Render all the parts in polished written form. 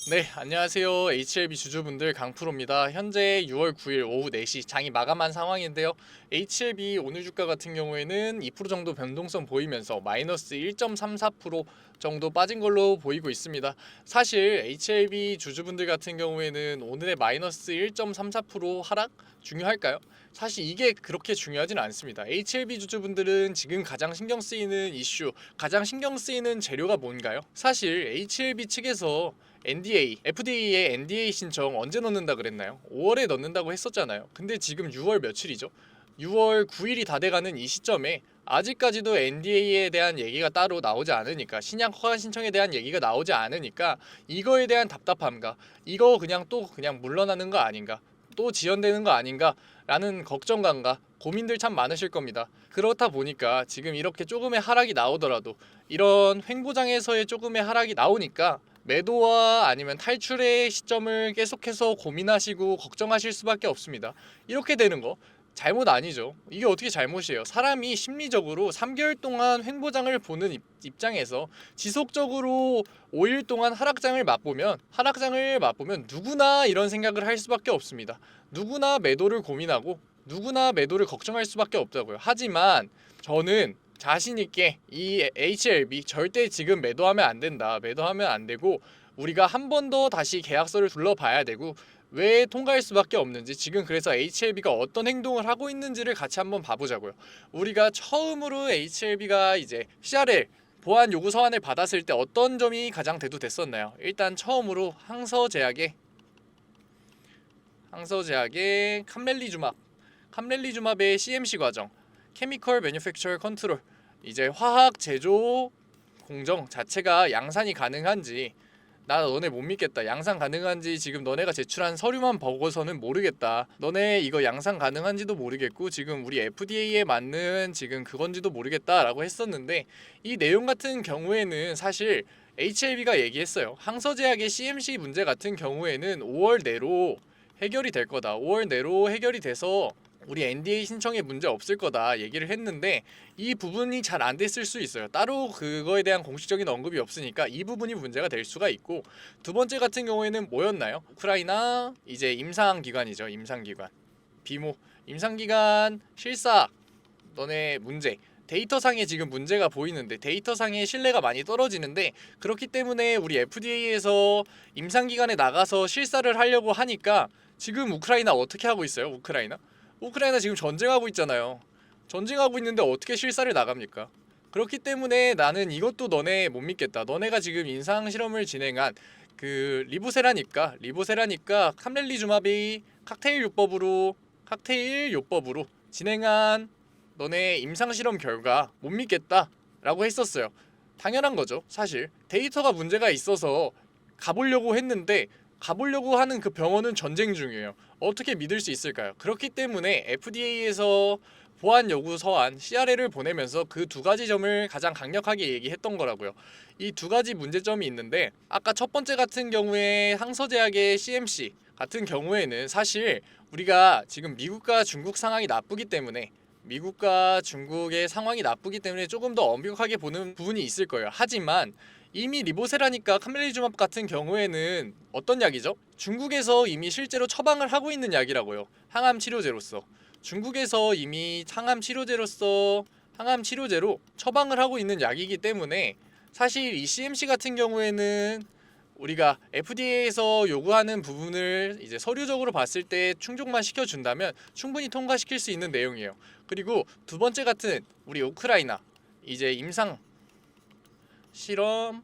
네, 안녕하세요. HLB 주주분들 강프로입니다. 현재 6월 9일 오후 4시 장이 마감한 상황인데요. HLB 오늘 주가 같은 경우에는 2% 정도 변동성 보이면서 마이너스 1.34% 정도 빠진 걸로 보이고 있습니다. 사실 HLB 주주분들 같은 경우에는 오늘의 마이너스 1.34% 하락 중요할까요? 사실 이게 그렇게 중요하진 않습니다. HLB 주주분들은 지금 가장 신경 쓰이는 이슈, 가장 신경 쓰이는 재료가 뭔가요? 사실 HLB 측에서 NDA, FDA의 NDA 신청 언제 넣는다 그랬나요? 5월에 넣는다고 했었잖아요. 근데 지금 6월 며칠이죠? 6월 9일이 다 돼가는 이 시점에 아직까지도 NDA에 대한 얘기가 따로 나오지 않으니까, 신약 허가 신청에 대한 얘기가 나오지 않으니까 이거에 대한 답답함과 이거 그냥 또 그냥 물러나는 거 아닌가, 또 지연되는 거 아닌가 라는 걱정감과 고민들 참 많으실 겁니다. 그렇다 보니까 지금 이렇게 조금의 하락이 나오더라도, 이런 횡보장에서의 조금의 하락이 나오니까 매도와 아니면 탈출의 시점을 계속해서 고민하시고 걱정하실 수밖에 없습니다. 이렇게 되는 거 잘못 아니죠. 이게 어떻게 잘못이에요? 사람이 심리적으로 3개월 동안 횡보장을 보는 입장에서 지속적으로 5일 동안 하락장을 맛보면 누구나 이런 생각을 할 수밖에 없습니다. 누구나 매도를 고민하고 누구나 매도를 걱정할 수밖에 없다고요. 하지만 저는 자신있게 이 HLB 절대 지금 매도하면 안 된다, 매도하면 안 되고, 우리가 한 번 더 다시 계약서를 둘러봐야 되고, 왜 통과할 수밖에 없는지, 지금 그래서 HLB가 어떤 행동을 하고 있는지를 같이 한번 봐보자고요. 우리가 처음으로 HLB가 이제 CRL 보안 요구 서한을 받았을 때 어떤 점이 가장 대두됐었나요? 일단 처음으로 항서제약의 캄렐리주맙의 CMC 과정, 케미컬 매뉴팩처 컨트롤, 이제 화학 제조 공정 자체가 양산이 가능한지, 나 너네 못 믿겠다, 양산 가능한지 지금 너네가 제출한 서류만 보고서는 모르겠다, 너네 이거 양산 가능한지도 모르겠고 지금 우리 FDA에 맞는 지금 그건지도 모르겠다 라고 했었는데, 이 내용 같은 경우에는 사실 HLB가 얘기했어요. 항서제약의 CMC 문제 같은 경우에는 5월 내로 해결이 될 거다, 5월 내로 해결이 돼서 우리 NDA 신청에 문제 없을 거다 얘기를 했는데, 이 부분이 잘 안 됐을 수 있어요. 따로 그거에 대한 공식적인 언급이 없으니까 이 부분이 문제가 될 수가 있고, 두 번째 같은 경우에는 뭐였나요? 우크라이나 이제 임상기관이죠. 임상기관 비모 임상기관 실사, 너네 문제, 데이터상에 지금 문제가 보이는데, 데이터상의 신뢰가 많이 떨어지는데, 그렇기 때문에 우리 FDA에서 임상기관에 나가서 실사를 하려고 하니까, 지금 우크라이나 어떻게 하고 있어요? 우크라이나 지금 전쟁하고 있잖아요. 전쟁하고 있는데 어떻게 실사를 나갑니까? 그렇기 때문에 나는 이것도 너네 못 믿겠다. 너네가 지금 임상 실험을 진행한 그 리보세라니까 캄렐리주마비 칵테일 요법으로 진행한 너네 임상 실험 결과 못 믿겠다라고 했었어요. 당연한 거죠. 사실 데이터가 문제가 있어서 가보려고 했는데, 가보려고 하는 그 병원은 전쟁 중이에요. 어떻게 믿을 수 있을까요? 그렇기 때문에 FDA에서 보안 요구 서한 CRL을 보내면서 그 두 가지 점을 가장 강력하게 얘기했던 거라고요. 이 두 가지 문제점이 있는데, 아까 첫 번째 같은 경우에 항서제약의 CMC 같은 경우에는 사실 우리가 지금 미국과 중국 상황이 나쁘기 때문에, 미국과 중국의 상황이 나쁘기 때문에 조금 더 엄격하게 보는 부분이 있을 거예요. 하지만 이미 리보세라니까 카멜리주맙 같은 경우에는 어떤 약이죠? 중국에서 이미 실제로 처방을 하고 있는 약이라고요. 항암 치료제로서 중국에서 이미 항암 치료제로 처방을 하고 있는 약이기 때문에, 사실 이 CMC 같은 경우에는 우리가 FDA에서 요구하는 부분을 이제 서류적으로 봤을 때 충족만 시켜준다면 충분히 통과시킬 수 있는 내용이에요. 그리고 두 번째 같은 우리 우크라이나 이제 임상 실험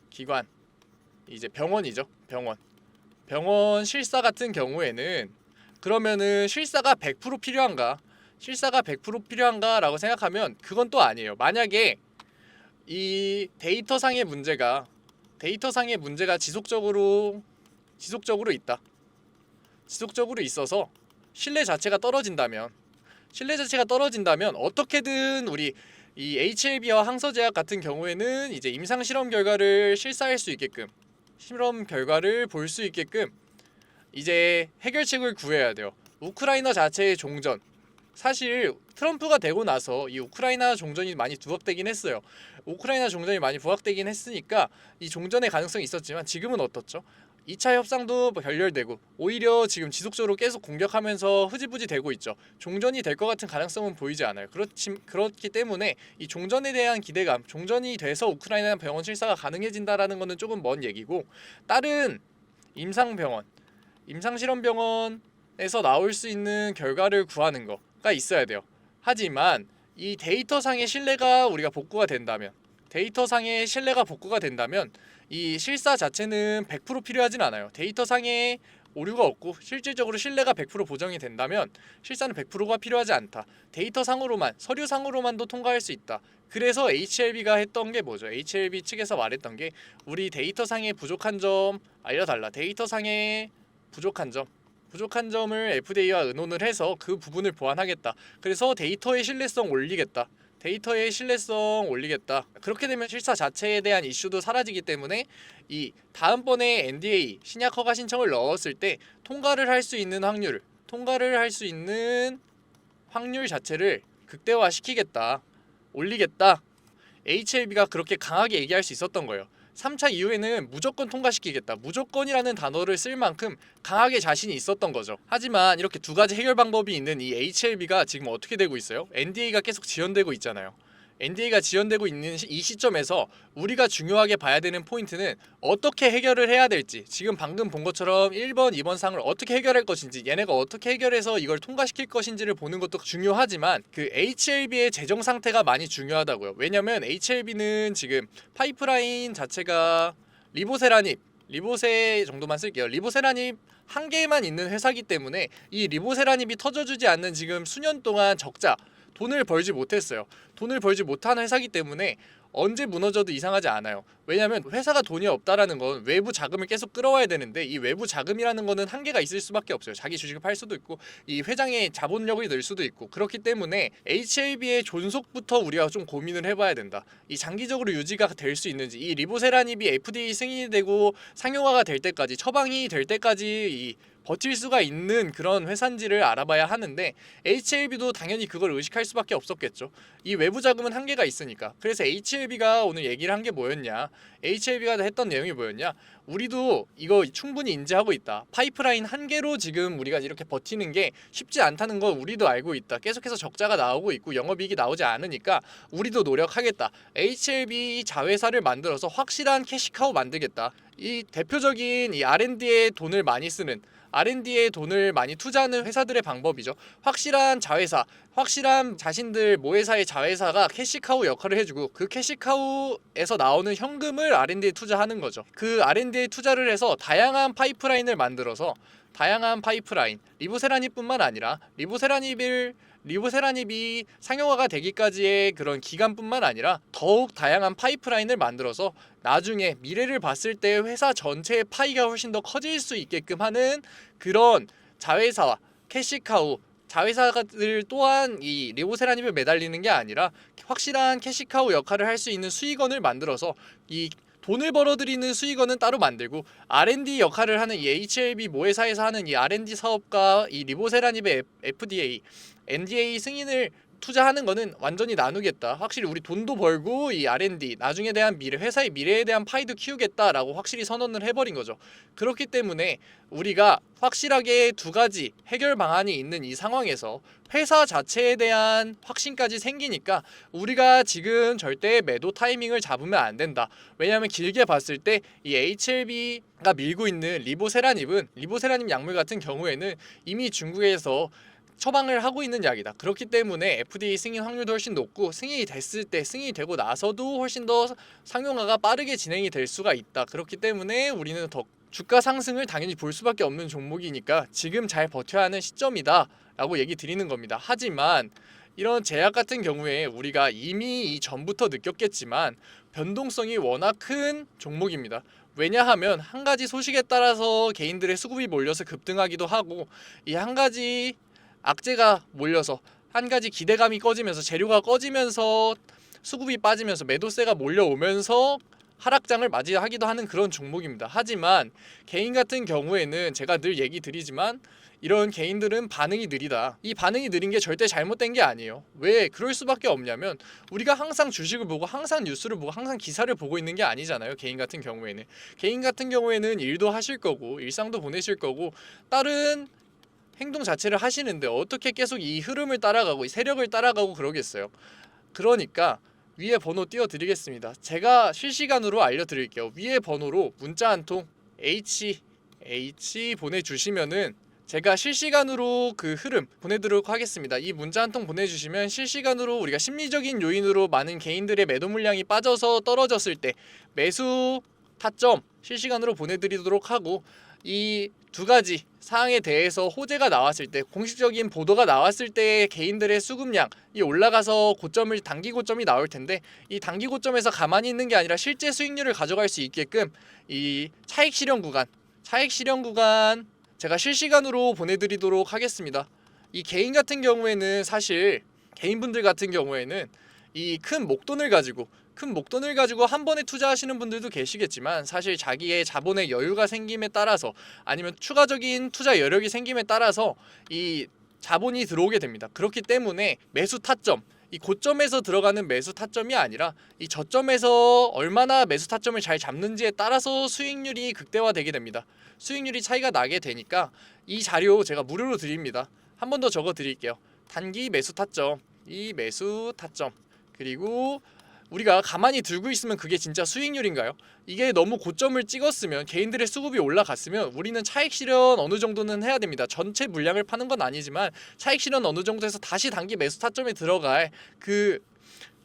기관, 이제 병원이죠. 병원 실사 같은 경우에는, 그러면은 실사가 100% 필요한가라고 생각하면 그건 또 아니에요. 만약에 이 데이터상의 문제가 지속적으로 있다, 지속적으로 있어서 신뢰 자체가 떨어진다면 어떻게든 우리 이 HLB와 항서제약 같은 경우에는 이제 임상 실험 결과를 실사할 수 있게끔, 실험 결과를 볼 수 있게끔 이제 해결책을 구해야 돼요. 우크라이나 자체의 종전, 사실 트럼프가 되고 나서 이 우크라이나 종전이 많이 부각되긴 했어요. 우크라이나 종전이 많이 부각되긴 했으니까 이 종전의 가능성이 있었지만 지금은 어떻죠? 2차 협상도 결렬되고 오히려 지금 지속적으로 계속 공격하면서 흐지부지 되고 있죠. 종전이 될 것 같은 가능성은 보이지 않아요. 그렇기 때문에 이 종전에 대한 기대감, 종전이 돼서 우크라이나 병원 실사가 가능해진다라는 것은 조금 먼 얘기고, 다른 임상실험병원에서 나올 수 있는 결과를 구하는 거가 있어야 돼요. 하지만 이 데이터상의 신뢰가 복구가 된다면 이 실사 자체는 100% 필요하진 않아요. 데이터상에 오류가 없고 실질적으로 신뢰가 100% 보장이 된다면 실사는 100%가 필요하지 않다. 데이터상으로만, 서류상으로만도 통과할 수 있다. 그래서 HLB가 했던 게 뭐죠? HLB 측에서 말했던 게 우리 데이터상의 부족한 점 알려달라. 데이터상의 부족한 점을 FDA와 의논을 해서 그 부분을 보완하겠다. 그래서 데이터의 신뢰성 올리겠다. 그렇게 되면 실사 자체에 대한 이슈도 사라지기 때문에 이 다음번에 NDA 신약 허가 신청을 넣었을 때 통과를 할 수 있는 확률 자체를 극대화시키겠다. 올리겠다. HLB가 그렇게 강하게 얘기할 수 있었던 거예요. 3차 이후에는 무조건 통과시키겠다. 무조건이라는 단어를 쓸 만큼 강하게 자신이 있었던 거죠. 하지만 이렇게 두 가지 해결 방법이 있는 이 HLB가 지금 어떻게 되고 있어요? NDA가 계속 지연되고 있잖아요. NDA가 지연되고 있는 이 시점에서 우리가 중요하게 봐야 되는 포인트는 어떻게 해결을 해야 될지, 지금 방금 본 것처럼 1번, 2번 사항을 어떻게 해결할 것인지, 얘네가 어떻게 해결해서 이걸 통과시킬 것인지를 보는 것도 중요하지만 그 HLB의 재정 상태가 많이 중요하다고요. 왜냐면 HLB는 지금 파이프라인 자체가 리보세 정도만 쓸게요. 리보세라닙 한 개만 있는 회사기 때문에 이 리보세라닙이 터져주지 않는 지금 수년 동안 적자, 돈을 벌지 못했어요. 돈을 벌지 못한 회사기 때문에 언제 무너져도 이상하지 않아요. 왜냐면 회사가 돈이 없다라는 건 외부 자금을 계속 끌어와야 되는데, 이 외부 자금이라는 거는 한계가 있을 수밖에 없어요. 자기 주식을 팔 수도 있고 이 회장의 자본력이 늘 수도 있고. 그렇기 때문에 HLB의 존속부터 우리가 좀 고민을 해봐야 된다. 이 장기적으로 유지가 될 수 있는지, 이 리보세라닙이 FDA 승인이 되고 상용화가 될 때까지, 처방이 될 때까지 버틸 수가 있는 그런 회사인지를 알아봐야 하는데, HLB도 당연히 그걸 의식할 수밖에 없었겠죠. 이 외부 자금은 한계가 있으니까. 그래서 HLB가 오늘 얘기를 한 게 뭐였냐, HLB가 했던 내용이 뭐였냐, 우리도 이거 충분히 인지하고 있다. 파이프라인 한 개로 지금 우리가 이렇게 버티는 게 쉽지 않다는 걸 우리도 알고 있다. 계속해서 적자가 나오고 있고 영업이익이 나오지 않으니까 우리도 노력하겠다. HLB 자회사를 만들어서 확실한 캐시카우 만들겠다. 이 대표적인 이 R&D에 돈을 많이 쓰는, R&D에 돈을 많이 투자하는 회사들의 방법이죠. 확실한 자회사, 확실한 자신들 모회사의 자회사가 캐시카우 역할을 해주고, 그 캐시카우에서 나오는 현금을 R&D에 투자하는 거죠. 그 R&D에 투자를 해서 다양한 파이프라인을 만들어서, 리보세라닙뿐만 아니라 리보세라닙이 상용화가 되기까지의 그런 기간뿐만 아니라 더욱 다양한 파이프라인을 만들어서 나중에 미래를 봤을 때 회사 전체의 파이가 훨씬 더 커질 수 있게끔 하는 그런 자회사와 캐시카우, 자회사들 또한 이 리보세라닙에 매달리는 게 아니라 확실한 캐시카우 역할을 할 수 있는 수익원을 만들어서 이 돈을 벌어들이는 수익원은 따로 만들고, R&D 역할을 하는 이 HLB 모회사에서 하는 이 R&D 사업과 이 리보세라닙의 FDA, NDA 승인을 투자하는 거는 완전히 나누겠다. 확실히 우리 돈도 벌고 이 R&D, 나중에 대한 미래, 회사의 미래에 대한 파이도 키우겠다라고 확실히 선언을 해버린 거죠. 그렇기 때문에 우리가 확실하게 두 가지 해결 방안이 있는 이 상황에서 회사 자체에 대한 확신까지 생기니까 우리가 지금 절대 매도 타이밍을 잡으면 안 된다. 왜냐하면 길게 봤을 때 이 HLB가 밀고 있는 리보세라닙 약물 같은 경우에는 이미 중국에서 처방을 하고 있는 약이다. 그렇기 때문에 FDA 승인 확률도 훨씬 높고, 승인이 되고 나서도 훨씬 더 상용화가 빠르게 진행이 될 수가 있다. 그렇기 때문에 우리는 더 주가 상승을 당연히 볼 수밖에 없는 종목이니까 지금 잘 버텨야 하는 시점이다 라고 얘기 드리는 겁니다. 하지만 이런 제약 같은 경우에 우리가 이미 이전부터 느꼈겠지만 변동성이 워낙 큰 종목입니다. 왜냐하면 한 가지 소식에 따라서 개인들의 수급이 몰려서 급등하기도 하고, 이 한 가지 악재가 몰려서, 한 가지 기대감이 꺼지면서, 재료가 꺼지면서 수급이 빠지면서 매도세가 몰려오면서 하락장을 맞이하기도 하는 그런 종목입니다. 하지만 개인 같은 경우에는 제가 늘 얘기 드리지만 이런 개인들은 반응이 느리다. 이 반응이 느린 게 절대 잘못된 게 아니에요. 왜 그럴 수밖에 없냐면 우리가 항상 주식을 보고 항상 뉴스를 보고 항상 기사를 보고 있는 게 아니잖아요. 개인 같은 경우에는 일도 하실 거고 일상도 보내실 거고 다른 행동 자체를 하시는데 어떻게 계속 이 흐름을 따라가고 이 세력을 따라가고 그러겠어요. 그러니까 위에 번호 띄워드리겠습니다. 제가 실시간으로 알려드릴게요. 위에 번호로 문자 한 통 H 보내주시면은 제가 실시간으로 그 흐름 보내드리도록 하겠습니다. 이 문자 한 통 보내주시면 실시간으로 우리가 심리적인 요인으로 많은 개인들의 매도 물량이 빠져서 떨어졌을 때 매수 타점 실시간으로 보내드리도록 하고, 이 두 가지 사항에 대해서 호재가 나왔을 때 공식적인 보도가 나왔을 때 개인들의 수급량이 올라가서 고점을 단기 고점이 나올 텐데 이 단기 고점에서 가만히 있는 게 아니라 실제 수익률을 가져갈 수 있게끔 이 차익 실현 구간 제가 실시간으로 보내드리도록 하겠습니다. 이 개인 같은 경우에는 사실 개인분들 같은 경우에는 이 큰 목돈을 가지고 한 번에 투자하시는 분들도 계시겠지만 사실 자기의 자본의 여유가 생김에 따라서 아니면 추가적인 투자 여력이 생김에 따라서 이 자본이 들어오게 됩니다. 그렇기 때문에 매수 타점, 이 고점에서 들어가는 매수 타점이 아니라 이 저점에서 얼마나 매수 타점을 잘 잡는지에 따라서 수익률이 극대화되게 됩니다. 수익률이 차이가 나게 되니까 이 자료 제가 무료로 드립니다. 한 번 더 적어 드릴게요. 단기 매수 타점, 이 매수 타점, 그리고 우리가 가만히 들고 있으면 그게 진짜 수익률인가요? 이게 너무 고점을 찍었으면 개인들의 수급이 올라갔으면 우리는 차익 실현 어느 정도는 해야 됩니다. 전체 물량을 파는 건 아니지만 차익 실현 어느 정도에서 다시 단기 매수 타점에 들어갈 그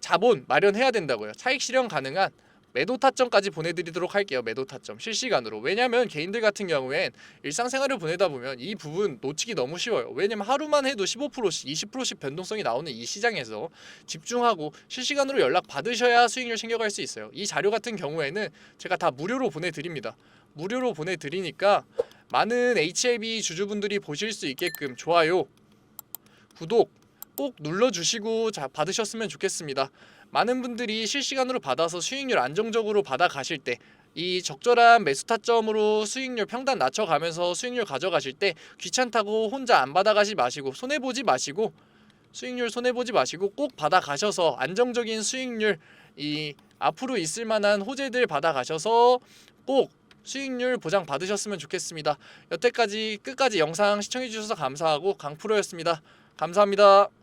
자본 마련해야 된다고요. 차익 실현 가능한 매도 타점까지 보내드리도록 할게요. 매도 타점 실시간으로. 왜냐면 개인들 같은 경우엔 일상생활을 보내다 보면 이 부분 놓치기 너무 쉬워요. 왜냐면 하루만 해도 15%씩 20%씩 변동성이 나오는 이 시장에서 집중하고 실시간으로 연락 받으셔야 수익률 챙겨갈 수 있어요. 이 자료 같은 경우에는 제가 다 무료로 보내드립니다. 무료로 보내드리니까 많은 HLB 주주분들이 보실 수 있게끔 좋아요, 구독 꼭 눌러주시고 받으셨으면 좋겠습니다. 많은 분들이 실시간으로 받아서 수익률 안정적으로 받아가실 때 이 적절한 매수 타점으로 수익률 평단 낮춰가면서 수익률 가져가실 때 귀찮다고 혼자 안 받아가지 마시고 수익률 손해보지 마시고 꼭 받아가셔서 안정적인 수익률, 이 앞으로 있을 만한 호재들 받아가셔서 꼭 수익률 보장 받으셨으면 좋겠습니다. 여태까지 끝까지 영상 시청해 주셔서 감사하고 강프로였습니다. 감사합니다.